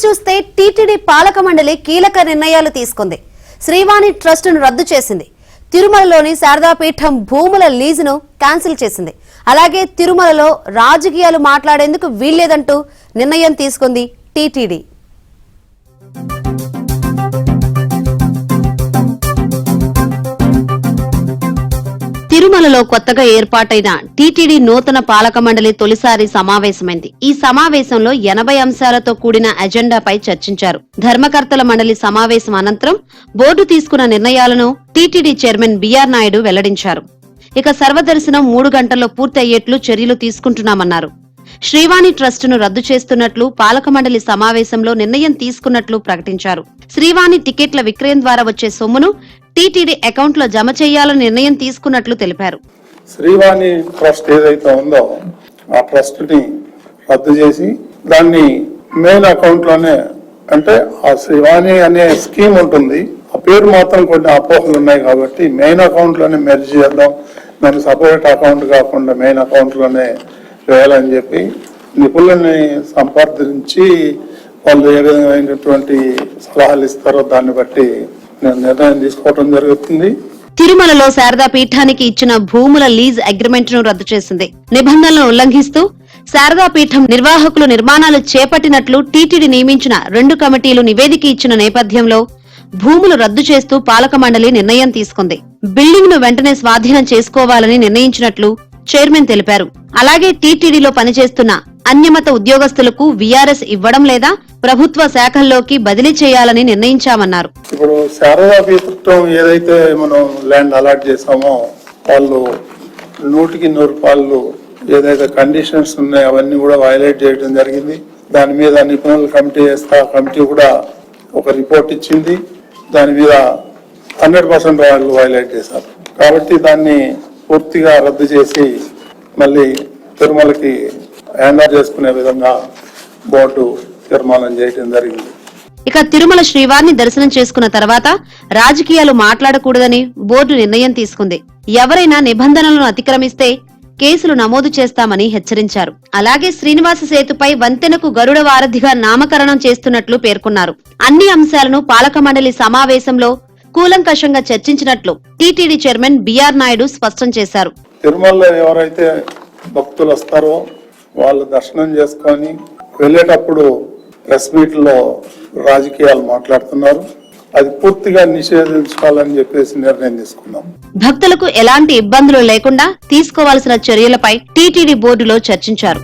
చూస్తే టీటీడీ పాలక మండలి కీలక నిర్ణయాలు తీసుకుంది. శ్రీవాణి ట్రస్టును రద్దు చేసింది. తిరుమలలోని శారదాపీఠం భూముల లీజును క్యాన్సిల్ చేసింది. అలాగే తిరుమలలో రాజకీయాలు మాట్లాడేందుకు వీల్లేదంటూ నిర్ణయం తీసుకుంది టీటీడీ. తిరుమలలో కొత్తగా ఏర్పాటైన టీటీడీ నూతన పాలక మండలి తొలిసారి సమావేశమైంది. ఈ సమావేశంలో 80 అంశాలతో కూడిన అజెండాపై చర్చించారు. ధర్మకర్తల మండలి సమావేశం అనంతరం బోర్డు తీసుకున్న నిర్ణయాలను టీటీడీ చైర్మన్ బిఆర్ నాయుడు వెల్లడించారు. ఇక సర్వదర్శనం 3 గంటల్లో పూర్తి అయ్యేట్లు చర్యలు తీసుకుంటున్నామన్నారు. శ్రీవాణి ట్రస్టును రద్దు చేస్తున్నట్లు పాలక మండలి సమావేశంలో నిర్ణయం తీసుకున్నట్లు ప్రకటించారు. శ్రీవాణి టికెట్ల విక్రయం ద్వారా వచ్చే సొమ్మును టీటీడీ అకౌంట్ లో జమ చేయాలని నిర్ణయం తీసుకున్నట్లు తెలిపారు. శ్రీవాణి ట్రస్ట్ ఏదైతే ఉందో ఆ ట్రస్ట్ ని రద్దు చేసి దాన్ని మెయిన్ అకౌంట్ లోనే, అంటే ఆ శ్రీవాణి అనే స్కీమ్ ఉంటుంది, ఆ పేరు మాత్రం కొన్ని అపోహలు ఉన్నాయి కాబట్టి మెయిన్ అకౌంట్ లోనే మెర్జ్ చేద్దాం, దాన్ని సపరేట్ అకౌంట్ కాకుండా మెయిన్ అకౌంట్ లోనే వేయాలని చెప్పి నిపుణులని సంప్రదించి వాళ్ళు ఏ విధమైనటువంటి సలహాలు ఇస్తారో దాన్ని బట్టి నిర్ణయం తీసుకోవడం జరుగుతుంది. తిరుమలలో శారదా పీఠానికి ఇచ్చిన భూముల లీజ్ అగ్రిమెంట్ ను రద్దు చేసింది. నిబంధనలను ఉల్లంఘిస్తూ శారదా పీఠం నిర్వాహకులు నిర్మాణాలు చేపట్టినట్లు టీటీడీ నియమించిన 2 కమిటీలు నివేదిక ఇచ్చిన నేపథ్యంలో భూములు రద్దు చేస్తూ పాలక మండలి నిర్ణయం తీసుకుంది. బిల్డింగ్ ను వెంటనే స్వాధీనం చేసుకోవాలని నిర్ణయించినట్లు చైర్మన్ తెలిపారు. అలాగే టీటీడీలో పనిచేస్తున్న అన్యమత ఉద్యోగస్తులకు వీఆర్ఎస్ ఇవ్వడం లేదా ప్రభుత్వ శాఖల్లోకి బదిలీ చేయాలని నిర్ణయించామన్నారు. ఇప్పుడు శారదా పీఠం ఏదైతే మనం ల్యాండ్ అలాట్ చేసామో వాళ్ళు 100% ఏదైతే కండిషన్స్ ఉన్నాయో అవన్నీ కూడా వైలేట్ చేయడం జరిగింది. దాని మీద నిపుణుల కమిటీ వేస్తే ఆ కమిటీ కూడా ఒక రిపోర్ట్ ఇచ్చింది. దాని మీద 100% వాళ్ళు వైలేట్ చేశారు. కాబట్టి దాన్ని పూర్తిగా రద్దు చేసి మళ్ళీ తిరుమలకి హ్యాండ్ ఓవర్ చేసుకునే విధంగా బోర్డు తీర్మానం చేయడం జరిగింది. ఇక తిరుమల శ్రీవారిని దర్శనం చేసుకున్న తర్వాత రాజకీయాలు మాట్లాడకూడదని బోర్డు నిర్ణయం తీసుకుంది. ఎవరైనా నిబంధనలను అతిక్రమిస్తే కేసులు నమోదు చేస్తామని హెచ్చరించారు. అలాగే శ్రీనివాస సేతుపై వంతెనకు గరుడ వారధిగా నామకరణం చేస్తున్నట్లు పేర్కొన్నారు. అన్ని అంశాలను పాలక మండలి సమావేశంలో కూలంకషంగా చర్చించినట్లు టీటీడీ చైర్మన్ బిఆర్ నాయుడు స్పష్టం చేశారు. తిరుమలలో ఎవరైతే భక్తులు వస్తారో వాళ్ళు దర్శనం చేసుకొని వెళ్ళేటప్పుడు ప్రెస్ మీట్ లో రాజకీయాలు మాట్లాడుతున్నారు, అది పూర్తిగా నిషేధించాలని చెప్పేసి నిర్ణయం తీసుకున్నాం. భక్తులకు ఎలాంటి ఇబ్బందులు లేకుండా తీసుకోవాల్సిన చర్యలపై టీటీడీ బోర్డులో చర్చించారు.